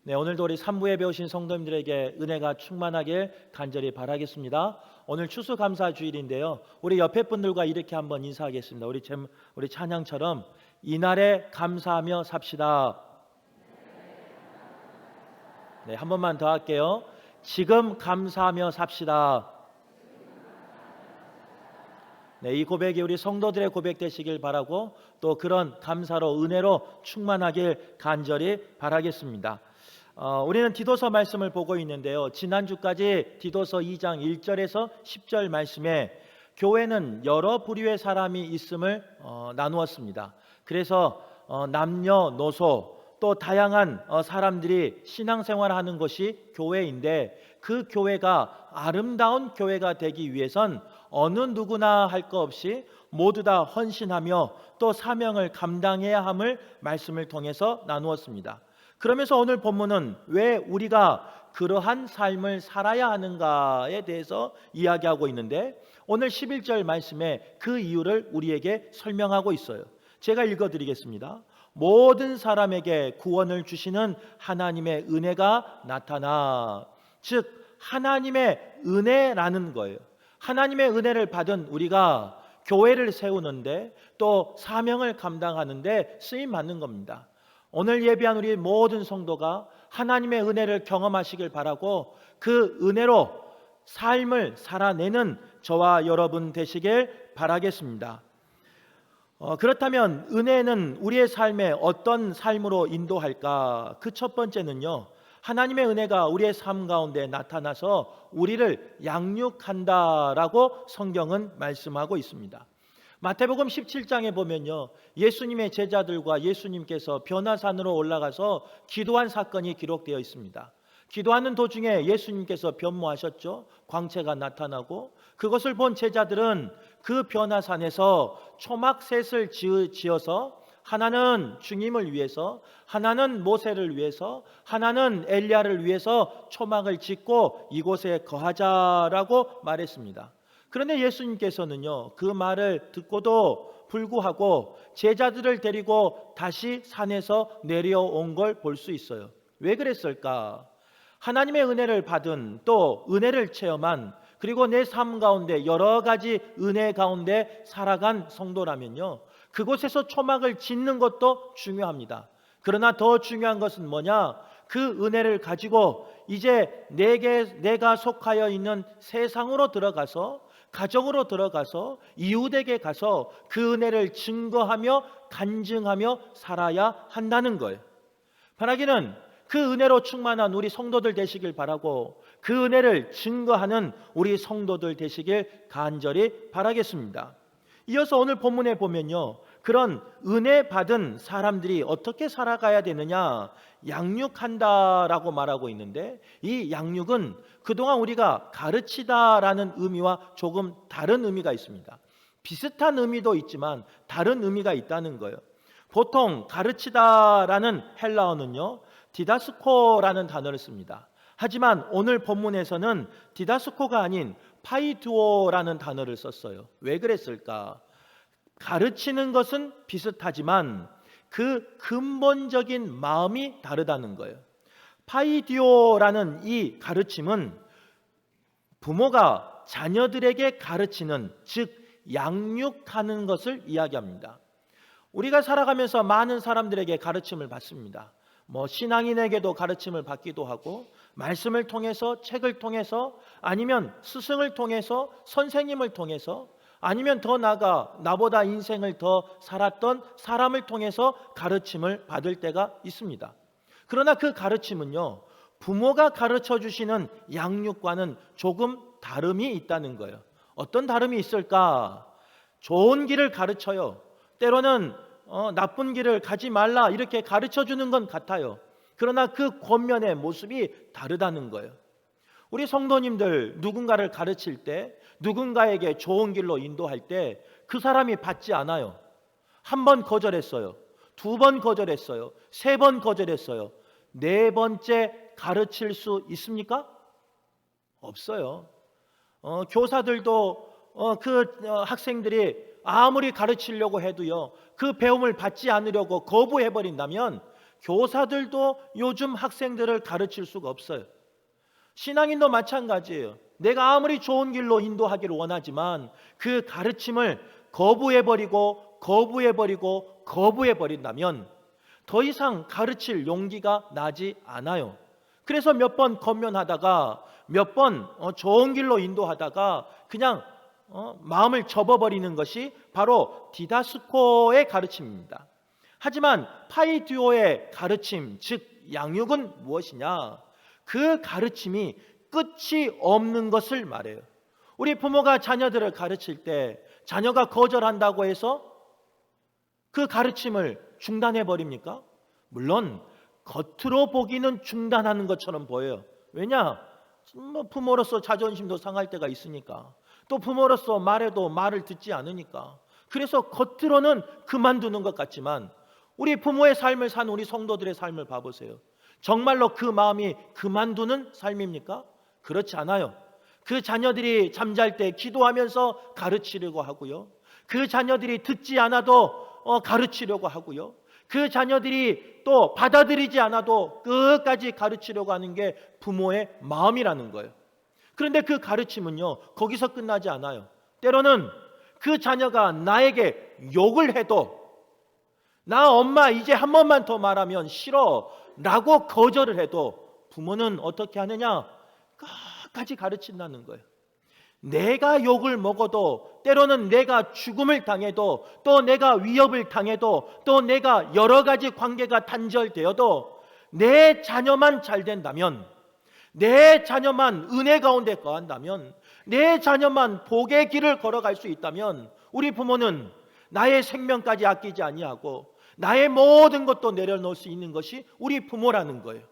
네, 오늘도 우리 3부에 배우신 성도님들에게 은혜가 충만하길 간절히 바라겠습니다. 오늘 추수감사주일인데요. 우리 옆에 분들과 이렇게 한번 인사하겠습니다. 우리 찬양처럼 이날에 감사하며 삽시다. 네, 한 번만 더 할게요. 지금 감사하며 삽시다. 네, 이 고백이 우리 성도들의 고백 되시길 바라고 또 그런 감사로 은혜로 충만하길 간절히 바라겠습니다. 우리는 디도서 말씀을 보고 있는데요. 지난주까지 디도서 2장 1절에서 10절 말씀에 교회는 여러 부류의 사람이 있음을 나누었습니다. 그래서 남녀노소 또 다양한 사람들이 신앙생활하는 것이 교회인데 그 교회가 아름다운 교회가 되기 위해선 어느 누구나 할 것 없이 모두 다 헌신하며 또 사명을 감당해야 함을 말씀을 통해서 나누었습니다. 그러면서 오늘 본문은 왜 우리가 그러한 삶을 살아야 하는가에 대해서 이야기하고 있는데 오늘 11절 말씀에 그 이유를 우리에게 설명하고 있어요. 제가 읽어드리겠습니다. 모든 사람에게 구원을 주시는 하나님의 은혜가 나타나, 즉 하나님의 은혜라는 거예요. 하나님의 은혜를 받은 우리가 교회를 세우는데 또 사명을 감당하는데 쓰임 받는 겁니다. 오늘 예배한 우리 모든 성도가 하나님의 은혜를 경험하시길 바라고 그 은혜로 삶을 살아내는 저와 여러분 되시길 바라겠습니다. 그렇다면 은혜는 우리의 삶에 어떤 삶으로 인도할까? 그 첫 번째는요, 하나님의 은혜가 우리의 삶 가운데 나타나서 우리를 양육한다라고 성경은 말씀하고 있습니다. 마태복음 17장에 보면요, 예수님의 제자들과 예수님께서 변화산으로 올라가서 기도한 사건이 기록되어 있습니다. 기도하는 도중에 예수님께서 변모하셨죠. 광채가 나타나고 그것을 본 제자들은 그 변화산에서 초막셋을 지어서 하나는 주님을 위해서, 하나는 모세를 위해서, 하나는 엘리야를 위해서 초막을 짓고 이곳에 거하자라고 말했습니다. 그런데 예수님께서는요, 그 말을 듣고도 불구하고 제자들을 데리고 다시 산에서 내려온 걸 볼 수 있어요. 왜 그랬을까? 하나님의 은혜를 받은 또 은혜를 체험한 그리고 내 삶 가운데 여러 가지 은혜 가운데 살아간 성도라면요, 그곳에서 초막을 짓는 것도 중요합니다. 그러나 더 중요한 것은 뭐냐? 그 은혜를 가지고 이제 내가 속하여 있는 세상으로 들어가서 가정으로 들어가서 이웃에게 가서 그 은혜를 증거하며 간증하며 살아야 한다는 거예요. 바라기는 그 은혜로 충만한 우리 성도들 되시길 바라고 그 은혜를 증거하는 우리 성도들 되시길 간절히 바라겠습니다. 이어서 오늘 본문에 보면요, 그런 은혜 받은 사람들이 어떻게 살아가야 되느냐, 양육한다라고 말하고 있는데 이 양육은 그동안 우리가 가르치다라는 의미와 조금 다른 의미가 있습니다. 비슷한 의미도 있지만 다른 의미가 있다는 거예요. 보통 가르치다라는 헬라어는요, 디다스코라는 단어를 씁니다. 하지만 오늘 본문에서는 디다스코가 아닌 파이두오라는 단어를 썼어요. 왜 그랬을까? 가르치는 것은 비슷하지만 그 근본적인 마음이 다르다는 거예요. 파이디오라는 이 가르침은 부모가 자녀들에게 가르치는, 즉 양육하는 것을 이야기합니다. 우리가 살아가면서 많은 사람들에게 가르침을 받습니다. 신앙인에게도 가르침을 받기도 하고 말씀을 통해서, 책을 통해서, 아니면 스승을 통해서, 선생님을 통해서, 아니면 더 나아가 나보다 인생을 더 살았던 사람을 통해서 가르침을 받을 때가 있습니다. 그러나 그 가르침은요, 부모가 가르쳐 주시는 양육과는 조금 다름이 있다는 거예요. 어떤 다름이 있을까? 좋은 길을 가르쳐요. 때로는 나쁜 길을 가지 말라 이렇게 가르쳐 주는 건 같아요. 그러나 그 겉면의 모습이 다르다는 거예요. 우리 성도님들 누군가를 가르칠 때, 누군가에게 좋은 길로 인도할 때 그 사람이 받지 않아요. 한 번 거절했어요. 두 번 거절했어요. 세 번 거절했어요. 네 번째 가르칠 수 있습니까? 없어요. 교사들도 학생들이 아무리 가르치려고 해도요, 그 배움을 받지 않으려고 거부해버린다면 교사들도 요즘 학생들을 가르칠 수가 없어요. 신앙인도 마찬가지예요. 내가 아무리 좋은 길로 인도하기를 원하지만 그 가르침을 거부해버린다면 더 이상 가르칠 용기가 나지 않아요. 그래서 몇 번 권면하다가 몇 번 좋은 길로 인도하다가 그냥 마음을 접어버리는 것이 바로 디다스코의 가르침입니다. 하지만 파이듀오의 가르침, 즉 양육은 무엇이냐? 그 가르침이 끝이 없는 것을 말해요. 우리 부모가 자녀들을 가르칠 때 자녀가 거절한다고 해서 그 가르침을 중단해 버립니까? 물론 겉으로 보기는 중단하는 것처럼 보여요. 왜냐? 부모로서 자존심도 상할 때가 있으니까. 또 부모로서 말해도 말을 듣지 않으니까. 그래서 겉으로는 그만두는 것 같지만 우리 부모의 삶을 산 우리 성도들의 삶을 봐보세요. 정말로 그 마음이 그만두는 삶입니까? 그렇지 않아요. 그 자녀들이 잠잘 때 기도하면서 가르치려고 하고요. 그 자녀들이 듣지 않아도 가르치려고 하고요. 그 자녀들이 또 받아들이지 않아도 끝까지 가르치려고 하는 게 부모의 마음이라는 거예요. 그런데 그 가르침은요, 거기서 끝나지 않아요. 때로는 그 자녀가 나에게 욕을 해도 나 엄마 이제 한 번만 더 말하면 싫어 라고 거절을 해도 부모는 어떻게 하느냐? 끝까지 가르친다는 거예요. 내가 욕을 먹어도 때로는 내가 죽음을 당해도 또 내가 위협을 당해도 또 내가 여러 가지 관계가 단절되어도 내 자녀만 잘 된다면, 내 자녀만 은혜 가운데 거한다면, 내 자녀만 복의 길을 걸어갈 수 있다면 우리 부모는 나의 생명까지 아끼지 아니하고 나의 모든 것도 내려놓을 수 있는 것이 우리 부모라는 거예요.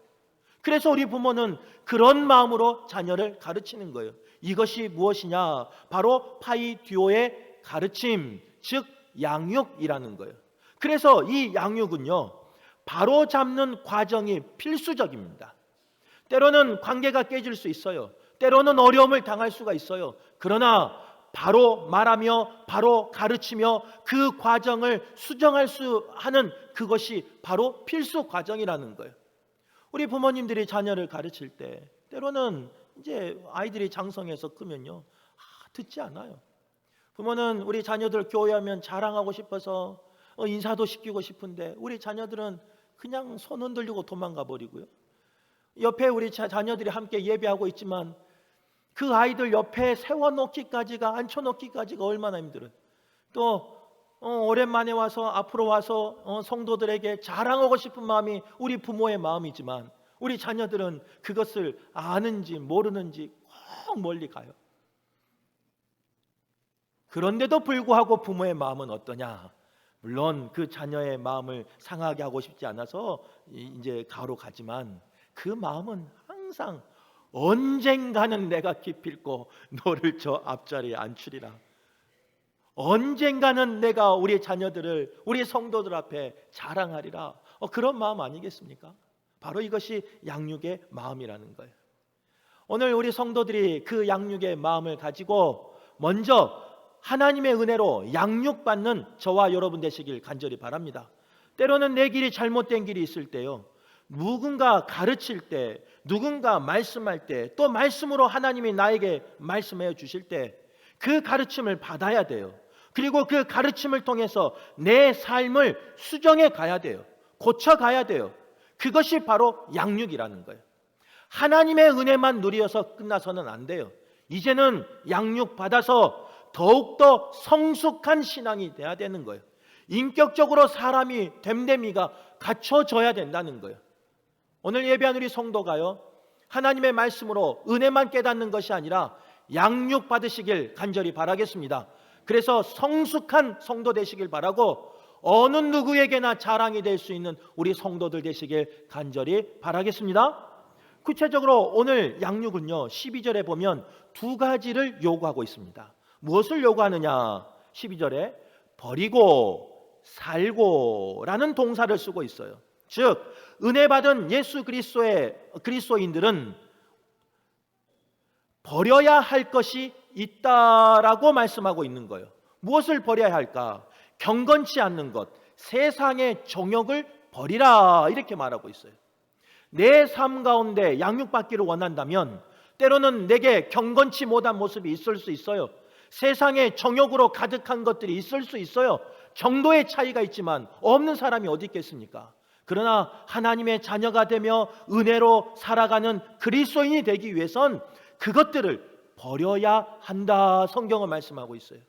그래서 우리 부모는 그런 마음으로 자녀를 가르치는 거예요. 이것이 무엇이냐? 바로 파이듀오의 가르침, 즉 양육이라는 거예요. 그래서 이 양육은요, 바로 잡는 과정이 필수적입니다. 때로는 관계가 깨질 수 있어요. 때로는 어려움을 당할 수가 있어요. 그러나 바로 말하며 바로 가르치며 그 과정을 수정할 수 하는 그것이 바로 필수 과정이라는 거예요. 우리 부모님들이 자녀를 가르칠 때 때로는 이제 아이들이 장성해서 크면요, 듣지 않아요. 부모는 우리 자녀들 교회하면 자랑하고 싶어서 인사도 시키고 싶은데 우리 자녀들은 그냥 손 흔들리고 도망가 버리고요. 옆에 우리 자녀들이 함께 예배하고 있지만 그 아이들 옆에 세워놓기까지가, 앉혀놓기까지가 얼마나 힘들어요. 또 오랜만에 와서 앞으로 와서 성도들에게 자랑하고 싶은 마음이 우리 부모의 마음이지만 우리 자녀들은 그것을 아는지 모르는지 꼭 멀리 가요. 그런데도 불구하고 부모의 마음은 어떠냐? 물론 그 자녀의 마음을 상하게 하고 싶지 않아서 이제 가로 가지만 그 마음은 항상 언젠가는 내가 기필코 너를 저 앞자리에 앉추리라. 언젠가는 내가 우리 자녀들을 우리 성도들 앞에 자랑하리라. 그런 마음 아니겠습니까? 바로 이것이 양육의 마음이라는 거예요. 오늘 우리 성도들이 그 양육의 마음을 가지고 먼저 하나님의 은혜로 양육받는 저와 여러분 되시길 간절히 바랍니다. 때로는 내 길이 잘못된 길이 있을 때요, 누군가 가르칠 때, 누군가 말씀할 때, 또 말씀으로 하나님이 나에게 말씀해 주실 때 그 가르침을 받아야 돼요. 그리고 그 가르침을 통해서 내 삶을 수정해 가야 돼요. 고쳐 가야 돼요. 그것이 바로 양육이라는 거예요. 하나님의 은혜만 누려서 끝나서는 안 돼요. 이제는 양육받아서 더욱더 성숙한 신앙이 돼야 되는 거예요. 인격적으로 사람이 됨됨이가 갖춰져야 된다는 거예요. 오늘 예배한 우리 성도가요, 하나님의 말씀으로 은혜만 깨닫는 것이 아니라 양육 받으시길 간절히 바라겠습니다. 그래서 성숙한 성도 되시길 바라고 어느 누구에게나 자랑이 될 수 있는 우리 성도들 되시길 간절히 바라겠습니다. 구체적으로 오늘 양육은요, 12절에 보면 두 가지를 요구하고 있습니다. 무엇을 요구하느냐? 12절에 버리고 살고 라는 동사를 쓰고 있어요. 즉 은혜 받은 예수 그리스도인들은 버려야 할 것이 있다라고 말씀하고 있는 거예요. 무엇을 버려야 할까? 경건치 않는 것, 세상의 정욕을 버리라 이렇게 말하고 있어요. 내 삶 가운데 양육받기를 원한다면 때로는 내게 경건치 못한 모습이 있을 수 있어요. 세상의 정욕으로 가득한 것들이 있을 수 있어요. 정도의 차이가 있지만 없는 사람이 어디 있겠습니까? 그러나 하나님의 자녀가 되며 은혜로 살아가는 그리스도인이 되기 위해선 그것들을 버려야 한다, 성경은 말씀하고 있어요.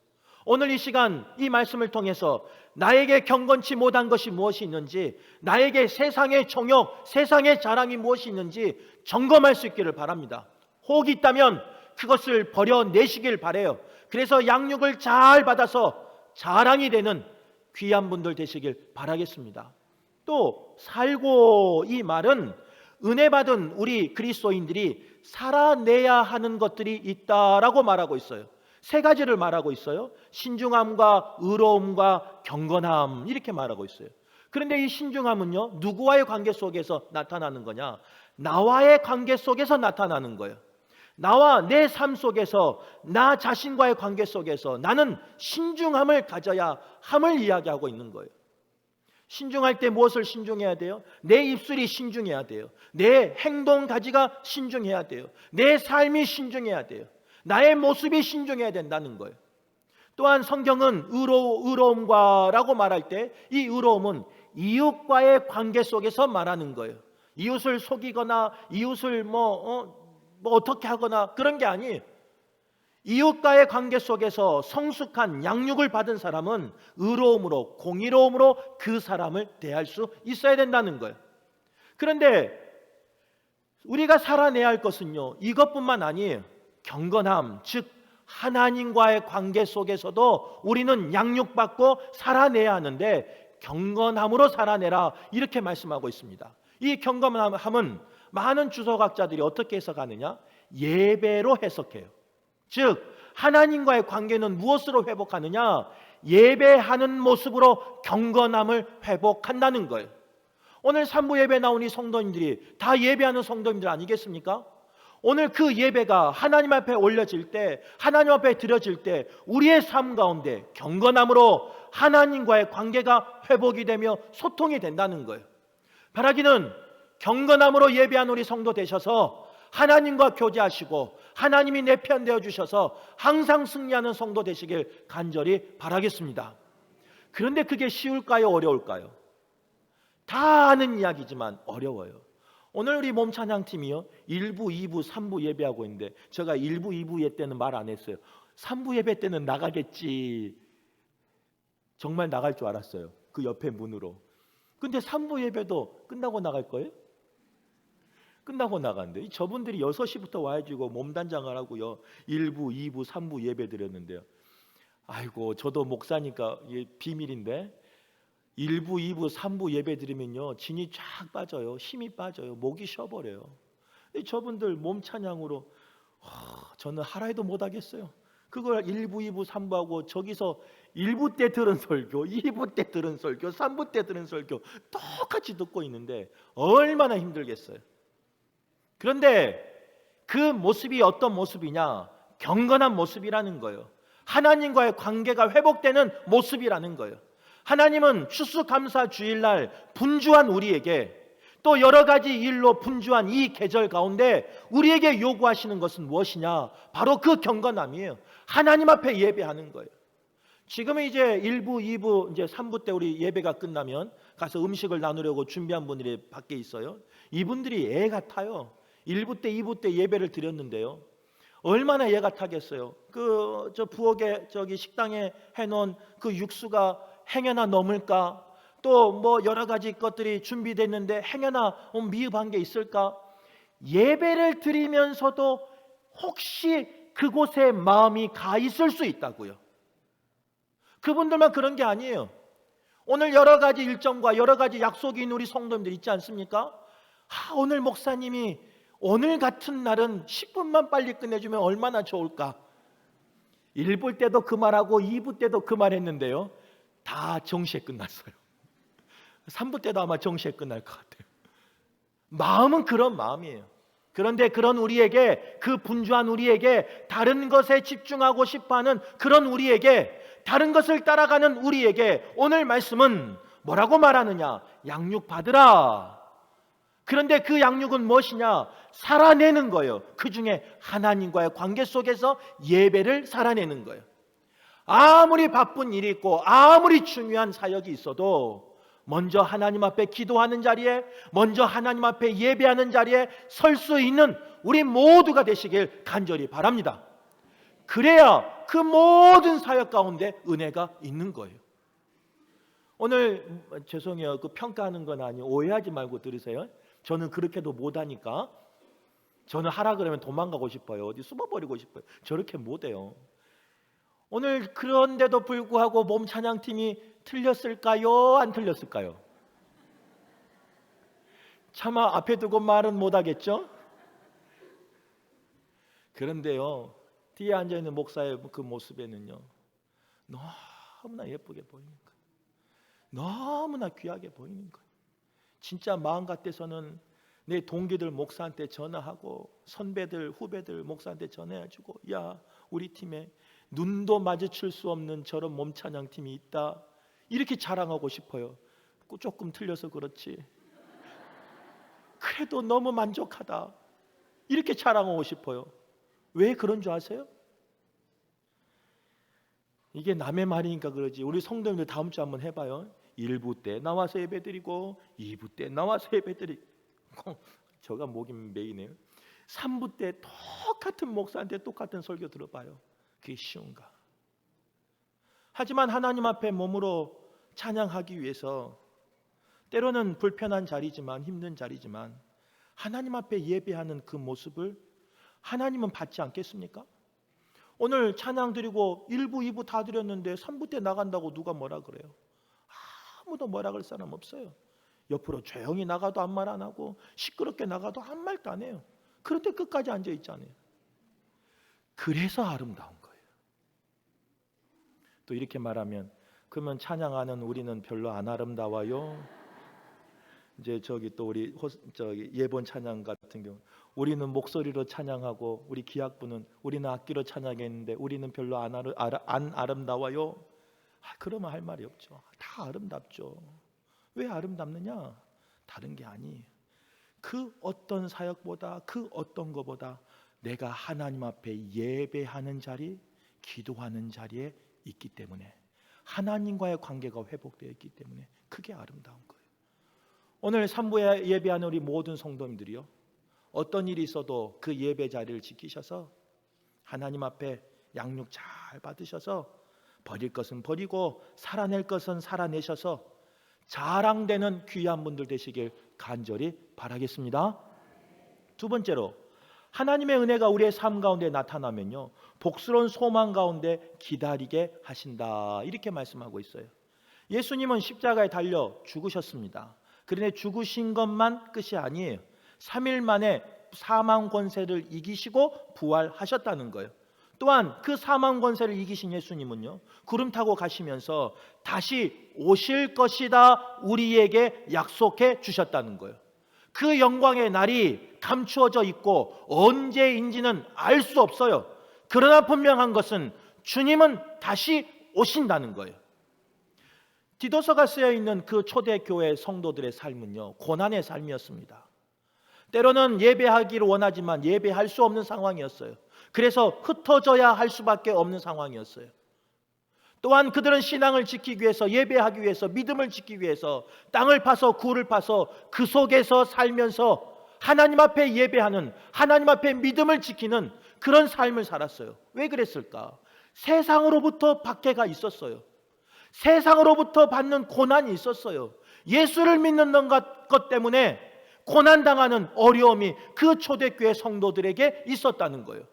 오늘 이 시간 이 말씀을 통해서 나에게 경건치 못한 것이 무엇이 있는지, 나에게 세상의 정욕, 세상의 자랑이 무엇이 있는지 점검할 수 있기를 바랍니다. 혹이 있다면 그것을 버려내시길 바라요. 그래서 양육을 잘 받아서 자랑이 되는 귀한 분들 되시길 바라겠습니다. 또 살고, 이 말은 은혜 받은 우리 그리스도인들이 살아내야 하는 것들이 있다라고 말하고 있어요. 세 가지를 말하고 있어요. 신중함과 의로움과 경건함, 이렇게 말하고 있어요. 그런데 이 신중함은요, 누구와의 관계 속에서 나타나는 거냐? 나와의 관계 속에서 나타나는 거예요. 나와 내 삶 속에서, 나 자신과의 관계 속에서 나는 신중함을 가져야 함을 이야기하고 있는 거예요. 신중할 때 무엇을 신중해야 돼요? 내 입술이 신중해야 돼요. 내 행동 가지가 신중해야 돼요. 내 삶이 신중해야 돼요. 나의 모습이 신중해야 된다는 거예요. 또한 성경은 의로움과 라고 말할 때 이 의로움은 이웃과의 관계 속에서 말하는 거예요. 이웃을 속이거나 이웃을 어떻게 하거나 그런 게 아니에요. 이웃과의 관계 속에서 성숙한 양육을 받은 사람은 의로움으로, 공의로움으로 그 사람을 대할 수 있어야 된다는 거예요. 그런데 우리가 살아내야 할 것은요, 이것뿐만 아니에요. 경건함, 즉 하나님과의 관계 속에서도 우리는 양육받고 살아내야 하는데 경건함으로 살아내라, 이렇게 말씀하고 있습니다. 이 경건함은 많은 주석학자들이 어떻게 해석하느냐? 예배로 해석해요. 즉 하나님과의 관계는 무엇으로 회복하느냐? 예배하는 모습으로 경건함을 회복한다는 거예요. 오늘 산부 예배 나온 이 성도님들이 다 예배하는 성도님들 아니겠습니까? 오늘 그 예배가 하나님 앞에 올려질 때, 하나님 앞에 드려질 때 우리의 삶 가운데 경건함으로 하나님과의 관계가 회복이 되며 소통이 된다는 거예요. 바라기는 경건함으로 예배하는 우리 성도 되셔서 하나님과 교제하시고 하나님이 내 편 되어 주셔서 항상 승리하는 성도 되시길 간절히 바라겠습니다. 그런데 그게 쉬울까요? 어려울까요? 다 아는 이야기지만 어려워요. 오늘 우리 몸찬양팀이요, 1부, 2부, 3부 예배하고 있는데 제가 1부, 2부 예 때는 말 안 했어요. 3부 예배 때는 나가겠지, 정말 나갈 줄 알았어요. 그 옆에 문으로. 근데 3부 예배도 끝나고 나갈 거예요? 끝나고 나간대. 저분들이 6시부터 와가지고 몸단장을 하고요, 1부, 2부, 3부 예배 드렸는데요. 아이고, 저도 목사니까 이게 비밀인데 1부, 2부, 3부 예배 드리면요 진이 쫙 빠져요. 힘이 빠져요. 목이 쉬어버려요. 저분들 몸 찬양으로 저는 하라 해도 못하겠어요. 그걸 1부, 2부, 3부 하고 저기서 1부 때 들은 설교, 2부 때 들은 설교, 3부 때 들은 설교 똑같이 듣고 있는데 얼마나 힘들겠어요. 그런데 그 모습이 어떤 모습이냐? 경건한 모습이라는 거예요. 하나님과의 관계가 회복되는 모습이라는 거예요. 하나님은 추수감사 주일날 분주한 우리에게, 또 여러 가지 일로 분주한 이 계절 가운데 우리에게 요구하시는 것은 무엇이냐? 바로 그 경건함이에요. 하나님 앞에 예배하는 거예요. 지금은 이제 1부, 2부, 이제 3부 때 우리 예배가 끝나면 가서 음식을 나누려고 준비한 분들이 밖에 있어요. 이분들이 애 같아요. 1부 때, 2부 때 예배를 드렸는데요, 얼마나 애 같았겠어요. 저 부엌에 저기 식당에 해놓은 그 육수가 행여나 넘을까? 또 뭐 여러 가지 것들이 준비됐는데 행여나 미흡한 게 있을까? 예배를 드리면서도 혹시 그곳에 마음이 가 있을 수 있다고요. 그분들만 그런 게 아니에요. 오늘 여러 가지 일정과 여러 가지 약속이 있는 우리 성도님들 있지 않습니까? 오늘 목사님이 오늘 같은 날은 10분만 빨리 끝내주면 얼마나 좋을까? 1부 때도 그 말하고 2부 때도 그 말했는데요, 다 정시에 끝났어요. 3부 때도 아마 정시에 끝날 것 같아요. 마음은 그런 마음이에요. 그런데 그런 우리에게, 그 분주한 우리에게, 다른 것에 집중하고 싶어하는 그런 우리에게, 다른 것을 따라가는 우리에게 오늘 말씀은 뭐라고 말하느냐? 양육 받으라. 그런데 그 양육은 무엇이냐? 살아내는 거예요. 그 중에 하나님과의 관계 속에서 예배를 살아내는 거예요. 아무리 바쁜 일이 있고 아무리 중요한 사역이 있어도 먼저 하나님 앞에 기도하는 자리에, 먼저 하나님 앞에 예배하는 자리에 설 수 있는 우리 모두가 되시길 간절히 바랍니다. 그래야 그 모든 사역 가운데 은혜가 있는 거예요. 오늘 죄송해요. 그 평가하는 건 아니에요. 오해하지 말고 들으세요. 저는 그렇게도 못하니까. 저는 하라 그러면 도망가고 싶어요. 어디 숨어버리고 싶어요. 저렇게 못해요. 오늘 그런데도 불구하고 몸 찬양팀이 틀렸을까요? 안 틀렸을까요? 차마 앞에 두고 말은 못하겠죠? 그런데요, 뒤에 앉아있는 목사의 그 모습에는요, 너무나 예쁘게 보이는 거예요. 너무나 귀하게 보이는 거예요. 진짜 마음 같아서는 내 동기들 목사한테 전화하고 선배들 후배들 목사한테 전화해주고, 야, 우리 팀에 눈도 마주칠 수 없는 저런 몸찬양팀이 있다, 이렇게 자랑하고 싶어요. 조금 틀려서 그렇지 그래도 너무 만족하다, 이렇게 자랑하고 싶어요. 왜 그런 줄 아세요? 이게 남의 말이니까 그러지. 우리 성도님들 다음 주 한번 해봐요. 1부 때 나와서 예배드리고 2부 때 나와서 예배드리고 저가 목이 메이네요. 3부 때 똑같은 목사한테 똑같은 설교 들어봐요. 그게 쉬운가? 하지만 하나님 앞에 몸으로 찬양하기 위해서 때로는 불편한 자리지만, 힘든 자리지만 하나님 앞에 예배하는 그 모습을 하나님은 받지 않겠습니까? 오늘 찬양 드리고 1부, 2부 다 드렸는데 3부 때 나간다고 누가 뭐라 그래요? 아무도 뭐라 그럴 사람 없어요. 옆으로 조용히 나가도 아무 말 안 하고 시끄럽게 나가도 아무 말도 안 해요. 그런데 끝까지 앉아 있잖아요. 그래서 아름다운 거예요. 또 이렇게 말하면, 그러면 찬양하는 우리는 별로 안 아름다워요? 이제 저기 우리 예본 찬양 같은 경우, 우리는 목소리로 찬양하고 우리 기악부는 우리는 악기로 찬양했는데 우리는 별로 안 아름다워요? 그러면 할 말이 없죠. 다 아름답죠. 왜 아름답느냐? 다른 게 아니에요. 그 어떤 사역보다, 그 어떤 것보다 내가 하나님 앞에 예배하는 자리, 기도하는 자리에 있기 때문에, 하나님과의 관계가 회복되어 있기 때문에 그게 아름다운 거예요. 오늘 3부에 예배하는 우리 모든 성도님들이요, 어떤 일이 있어도 그 예배 자리를 지키셔서 하나님 앞에 양육 잘 받으셔서 버릴 것은 버리고 살아낼 것은 살아내셔서 자랑되는 귀한 분들 되시길 간절히 바라겠습니다. 두 번째로, 하나님의 은혜가 우리의 삶 가운데 나타나면요, 복스러운 소망 가운데 기다리게 하신다, 이렇게 말씀하고 있어요. 예수님은 십자가에 달려 죽으셨습니다. 그런데 죽으신 것만 끝이 아니에요. 3일 만에 사망 권세를 이기시고 부활하셨다는 거예요. 또한 그 사망 권세를 이기신 예수님은요, 구름 타고 가시면서 다시 오실 것이다 우리에게 약속해 주셨다는 거예요. 그 영광의 날이 감추어져 있고 언제인지는 알 수 없어요. 그러나 분명한 것은 주님은 다시 오신다는 거예요. 디도서가 쓰여 있는 그 초대교회 성도들의 삶은요, 고난의 삶이었습니다. 때로는 예배하기를 원하지만 예배할 수 없는 상황이었어요. 그래서 흩어져야 할 수밖에 없는 상황이었어요. 또한 그들은 신앙을 지키기 위해서, 예배하기 위해서, 믿음을 지키기 위해서 땅을 파서 굴을 파서 그 속에서 살면서 하나님 앞에 예배하는, 하나님 앞에 믿음을 지키는 그런 삶을 살았어요. 왜 그랬을까? 세상으로부터 박해가 있었어요. 세상으로부터 받는 고난이 있었어요. 예수를 믿는 것 때문에 고난당하는 어려움이 그 초대교회 성도들에게 있었다는 거예요.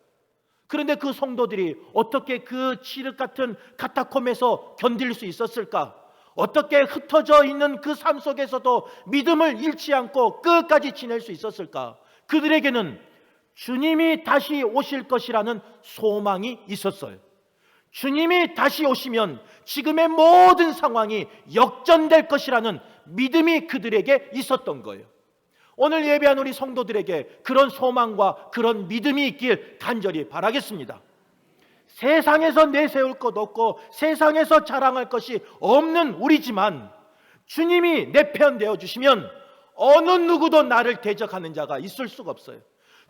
그런데 그 성도들이 어떻게 그 칠흑 같은 카타콤에서 견딜 수 있었을까? 어떻게 흩어져 있는 그 삶 속에서도 믿음을 잃지 않고 끝까지 지낼 수 있었을까? 그들에게는 주님이 다시 오실 것이라는 소망이 있었어요. 주님이 다시 오시면 지금의 모든 상황이 역전될 것이라는 믿음이 그들에게 있었던 거예요. 오늘 예배한 우리 성도들에게 그런 소망과 그런 믿음이 있길 간절히 바라겠습니다. 세상에서 내세울 것 없고 세상에서 자랑할 것이 없는 우리지만 주님이 내 편 되어 주시면 어느 누구도 나를 대적하는 자가 있을 수가 없어요.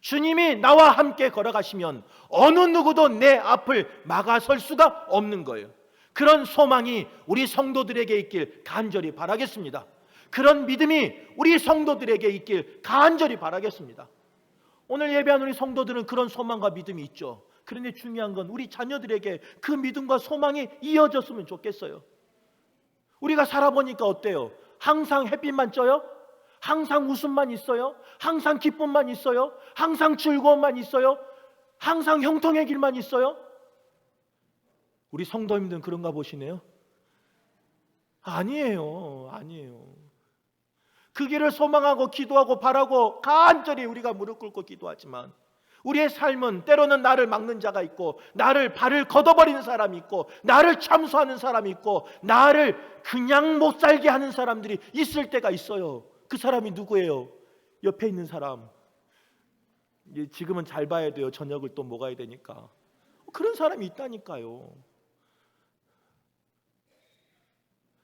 주님이 나와 함께 걸어가시면 어느 누구도 내 앞을 막아설 수가 없는 거예요. 그런 소망이 우리 성도들에게 있길 간절히 바라겠습니다. 그런 믿음이 우리 성도들에게 있길 간절히 바라겠습니다. 오늘 예배한 우리 성도들은 그런 소망과 믿음이 있죠. 그런데 중요한 건 우리 자녀들에게 그 믿음과 소망이 이어졌으면 좋겠어요. 우리가 살아보니까 어때요? 항상 햇빛만 쪄요? 항상 웃음만 있어요? 항상 기쁨만 있어요? 항상 즐거움만 있어요? 항상 형통의 길만 있어요? 우리 성도님들은 그런가 보시네요. 아니에요. 그 길을 소망하고 기도하고 바라고 간절히 우리가 무릎 꿇고 기도하지만 우리의 삶은 때로는 나를 막는 자가 있고, 나를 발을 걷어버리는 사람이 있고, 나를 참소하는 사람이 있고, 나를 그냥 못 살게 하는 사람들이 있을 때가 있어요. 그 사람이 누구예요? 옆에 있는 사람. 지금은 잘 봐야 돼요. 저녁을 또 먹어야 되니까. 그런 사람이 있다니까요.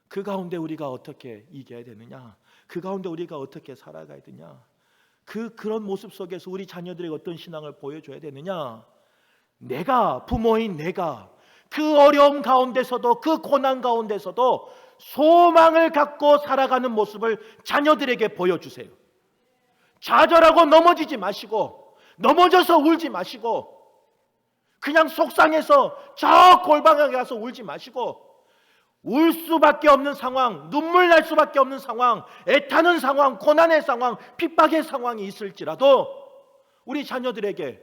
그 가운데 우리가 어떻게 이겨야 되느냐? 그 가운데 우리가 어떻게 살아가야 되냐? 그런 모습 속에서 우리 자녀들에게 어떤 신앙을 보여줘야 되느냐? 내가, 부모인 내가 그 어려움 가운데서도, 그 고난 가운데서도 소망을 갖고 살아가는 모습을 자녀들에게 보여주세요. 좌절하고 넘어지지 마시고, 넘어져서 울지 마시고, 그냥 속상해서 저 골방에 가서 울지 마시고, 울 수밖에 없는 상황, 눈물 날 수밖에 없는 상황, 애타는 상황, 고난의 상황, 핍박의 상황이 있을지라도 우리 자녀들에게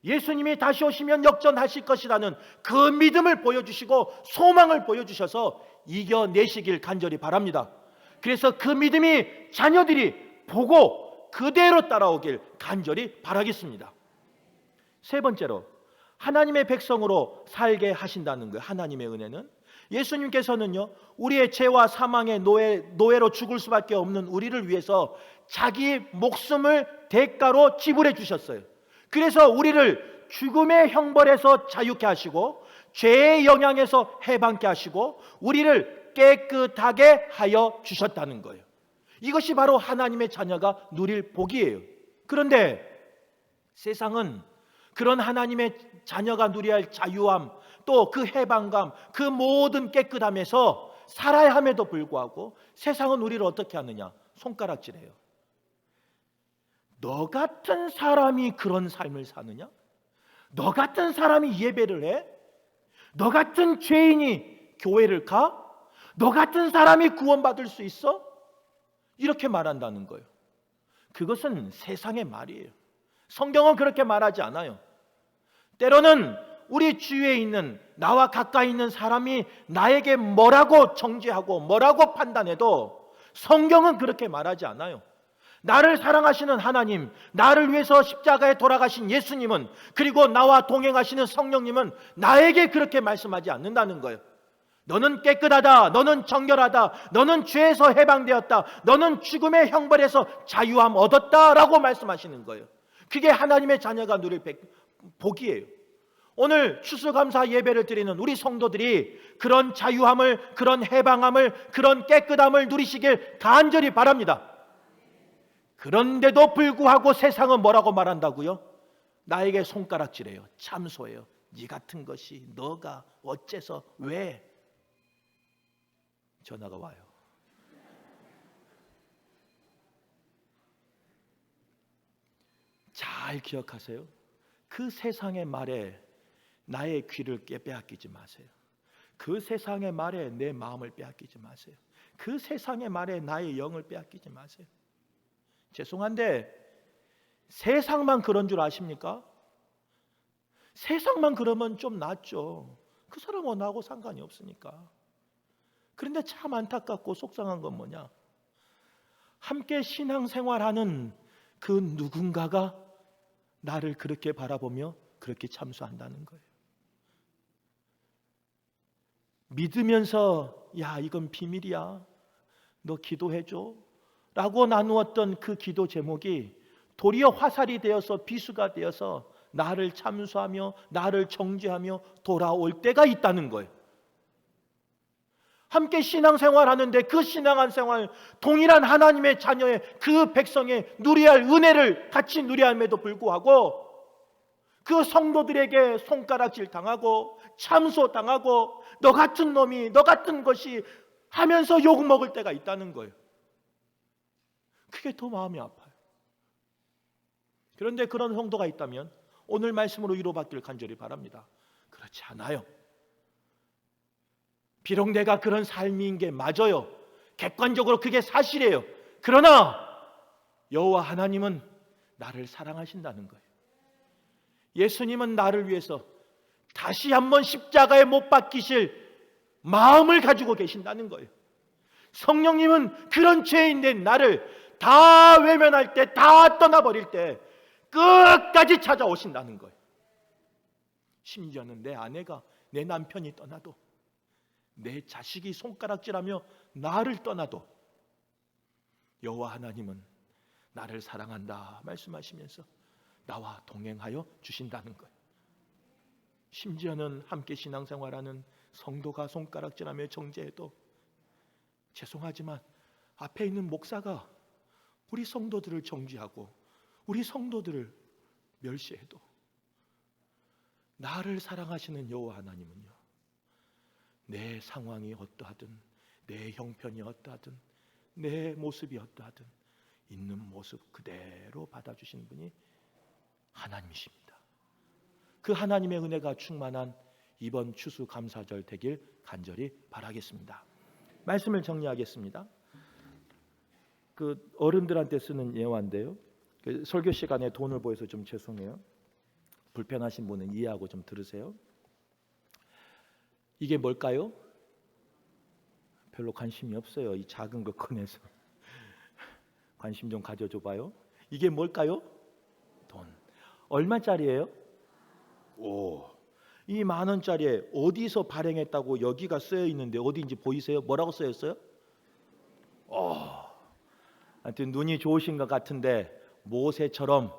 예수님이 다시 오시면 역전하실 것이라는 그 믿음을 보여주시고 소망을 보여주셔서 이겨내시길 간절히 바랍니다. 그래서 그 믿음이 자녀들이 보고 그대로 따라오길 간절히 바라겠습니다. 세 번째로, 하나님의 백성으로 살게 하신다는 거예요. 하나님의 은혜는 예수님께서는요, 우리의 죄와 사망의 노예로 죽을 수밖에 없는 우리를 위해서 자기 목숨을 대가로 지불해 주셨어요. 그래서 우리를 죽음의 형벌에서 자유케 하시고 죄의 영향에서 해방케 하시고 우리를 깨끗하게 하여 주셨다는 거예요. 이것이 바로 하나님의 자녀가 누릴 복이에요. 그런데 세상은 그런 하나님의 자녀가 누려야 할 자유함, 또 그 해방감, 그 모든 깨끗함에서 살아야 함에도 불구하고 세상은 우리를 어떻게 하느냐? 손가락질해요. 너 같은 사람이 그런 삶을 사느냐? 너 같은 사람이 예배를 해? 너 같은 죄인이 교회를 가? 너 같은 사람이 구원받을 수 있어? 이렇게 말한다는 거예요. 그것은 세상의 말이에요. 성경은 그렇게 말하지 않아요. 때로는 우리 주위에 있는, 나와 가까이 있는 사람이 나에게 뭐라고 정죄하고 뭐라고 판단해도 성경은 그렇게 말하지 않아요. 나를 사랑하시는 하나님, 나를 위해서 십자가에 돌아가신 예수님은, 그리고 나와 동행하시는 성령님은 나에게 그렇게 말씀하지 않는다는 거예요. 너는 깨끗하다, 너는 정결하다, 너는 죄에서 해방되었다, 너는 죽음의 형벌에서 자유함 얻었다 라고 말씀하시는 거예요. 그게 하나님의 자녀가 누릴 복이에요. 오늘 추수감사 예배를 드리는 우리 성도들이 그런 자유함을, 그런 해방함을, 그런 깨끗함을 누리시길 간절히 바랍니다. 그런데도 불구하고 세상은 뭐라고 말한다고요? 나에게 손가락질해요. 참소해요. 네 같은 것이, 너가 어째서, 왜? 전화가 와요. 잘 기억하세요. 그 세상의 말에 나의 귀를 빼앗기지 마세요. 그 세상의 말에 내 마음을 빼앗기지 마세요. 그 세상의 말에 나의 영을 빼앗기지 마세요. 죄송한데 세상만 그런 줄 아십니까? 세상만 그러면 좀 낫죠. 그 사람은 나하고 상관이 없으니까. 그런데 참 안타깝고 속상한 건 뭐냐? 함께 신앙생활하는 그 누군가가 나를 그렇게 바라보며 그렇게 참소한다는 거예요. 믿으면서 야, 이건 비밀이야, 너 기도해줘 라고 나누었던 그 기도 제목이 도리어 화살이 되어서 비수가 되어서 나를 참수하며 나를 정죄하며 돌아올 때가 있다는 거예요. 함께 신앙생활하는데 그 신앙생활 동일한 하나님의 자녀의 그 백성의 누려야 할 은혜를 같이 누려야 함에도 불구하고 그 성도들에게 손가락질 당하고 참소 당하고 너 같은 놈이 너 같은 것이 하면서 욕 먹을 때가 있다는 거예요. 그게 더 마음이 아파요. 그런데 그런 성도가 있다면 오늘 말씀으로 위로받기를 간절히 바랍니다. 그렇지 않아요. 비록 내가 그런 삶인 게 맞아요. 객관적으로 그게 사실이에요. 그러나 여호와 하나님은 나를 사랑하신다는 거예요. 예수님은 나를 위해서 다시 한번 십자가에 못 박히실 마음을 가지고 계신다는 거예요. 성령님은 그런 죄인된 나를 다 외면할 때, 다 떠나버릴 때 끝까지 찾아오신다는 거예요. 심지어는 내 아내가, 내 남편이 떠나도, 내 자식이 손가락질하며 나를 떠나도 여호와 하나님은 나를 사랑한다 말씀하시면서 나와 동행하여 주신다는 거예요. 심지어는 함께 신앙생활하는 성도가 손가락질하며 정죄해도 죄송하지만 앞에 있는 목사가 우리 성도들을 정죄하고 우리 성도들을 멸시해도 나를 사랑하시는 여호와 하나님은요, 내 상황이 어떠하든 내 형편이 어떠하든 내 모습이 어떠하든 있는 모습 그대로 받아주시는 분이 하나님이십니다. 그 하나님의 은혜가 충만한 이번 추수감사절 되길 간절히 바라겠습니다. 말씀을 정리하겠습니다. 그 어른들한테 쓰는 예화인데요. 그 설교 시간에 돈을 보여서 좀 죄송해요. 불편하신 분은 이해하고 좀 들으세요. 이게 뭘까요? 별로 관심이 없어요. 이 작은 거 꺼내서 관심 좀 가져줘 봐요. 이게 뭘까요? 돈. 얼마짜리예요? 이 10,000원짜리에 어디서 발행했다고 여기가 쓰여 있는데 어디인지 보이세요? 뭐라고 쓰여 있어요? 하여튼 눈이 좋으신 것 같은데 모세처럼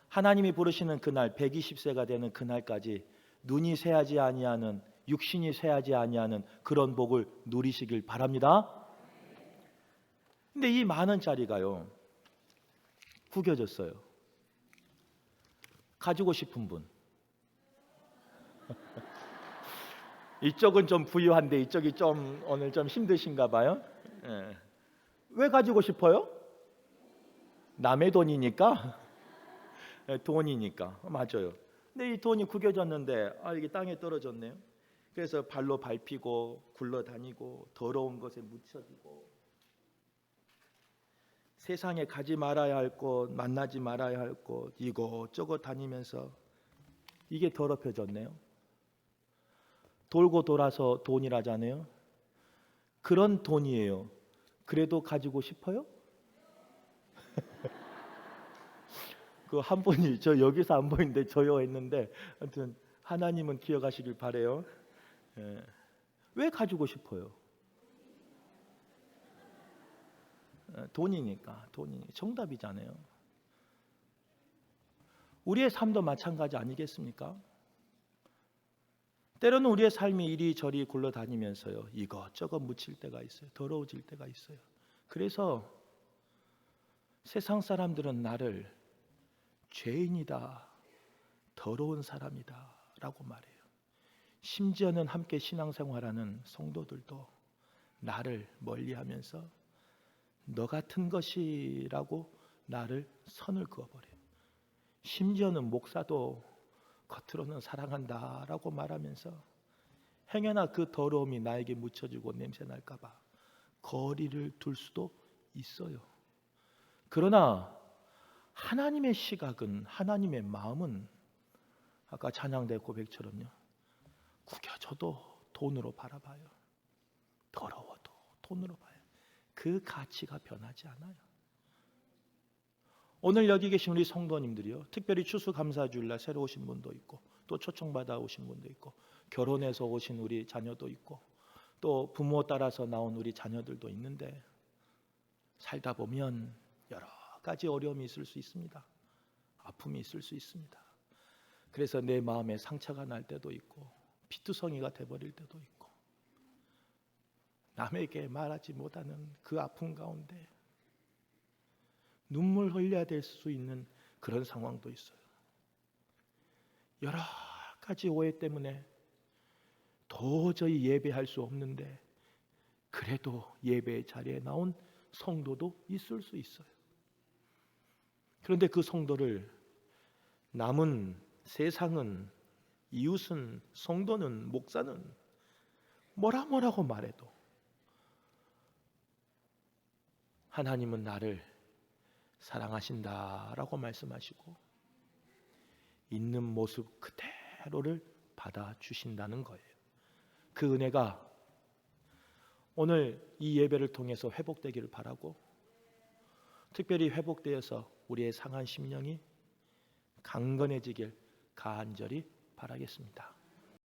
하나님이 부르시는 그날 120세가 되는 그날까지 눈이 새하지 아니하는, 육신이 새하지 아니하는 그런 복을 누리시길 바랍니다. 근데 이 10,000원짜리가요 구겨졌어요. 가지고 싶은 분. 이쪽은 좀 부유한데 이쪽이 좀 오늘 좀 힘드신가 봐요. 왜 가지고 싶어요? 남의 돈이니까. 돈이니까. 맞아요. 근데 이 돈이 구겨졌는데 이게 땅에 떨어졌네요. 그래서 발로 밟히고 굴러다니고 더러운 것에 묻혀지고 세상에 가지 말아야 할 곳, 만나지 말아야 할 곳 이곳저곳 다니면서 이게 더럽혀졌네요. 돌고 돌아서 돈이라잖아요. 그런 돈이에요. 그래도 가지고 싶어요? 그 한 분이 저 여기서 안 보이는데 저요 했는데, 아무튼 하나님은 기억하시길 바래요. 왜 가지고 싶어요? 돈이니까. 정답이잖아요. 우리의 삶도 마찬가지 아니겠습니까? 때로는 우리의 삶이 이리저리 굴러다니면서요, 이것저것 묻힐 때가 있어요. 더러워질 때가 있어요. 그래서 세상 사람들은 나를 죄인이다, 더러운 사람이다 라고 말해요. 심지어는 함께 신앙생활하는 성도들도 나를 멀리하면서 너 같은 것이라고 나를 선을 그어버려요. 심지어는 목사도 겉으로는 사랑한다라고 말하면서 행여나 그 더러움이 나에게 묻혀지고 냄새 날까 봐 거리를 둘 수도 있어요. 그러나 하나님의 시각은, 하나님의 마음은 아까 찬양대 고백처럼요, 구겨져도 돈으로 바라봐요. 더러워도 돈으로 봐요. 그 가치가 변하지 않아요. 오늘 여기 계신 우리 성도님들이요, 특별히 추수감사주일날 새로 오신 분도 있고 또 초청받아 오신 분도 있고 결혼해서 오신 우리 자녀도 있고 또 부모 따라서 나온 우리 자녀들도 있는데 살다 보면 여러 가지 어려움이 있을 수 있습니다. 아픔이 있을 수 있습니다. 그래서 내 마음에 상처가 날 때도 있고 피투성이가 돼버릴 때도 있고 남에게 말하지 못하는 그 아픔 가운데 눈물 흘려야 될 수 있는 그런 상황도 있어요. 여러 가지 오해 때문에 도저히 예배할 수 없는데 그래도 예배 자리에 나온 성도도 있을 수 있어요. 그런데 그 성도를 남은 세상은, 이웃은, 성도는, 목사는 뭐라고 말해도 하나님은 나를 사랑하신다라고 말씀하시고 있는 모습 그대로를 받아주신다는 거예요. 그 은혜가 오늘 이 예배를 통해서 회복되기를 바라고, 특별히 회복되어서 우리의 상한 심령이 강건해지길 간절히 바라겠습니다.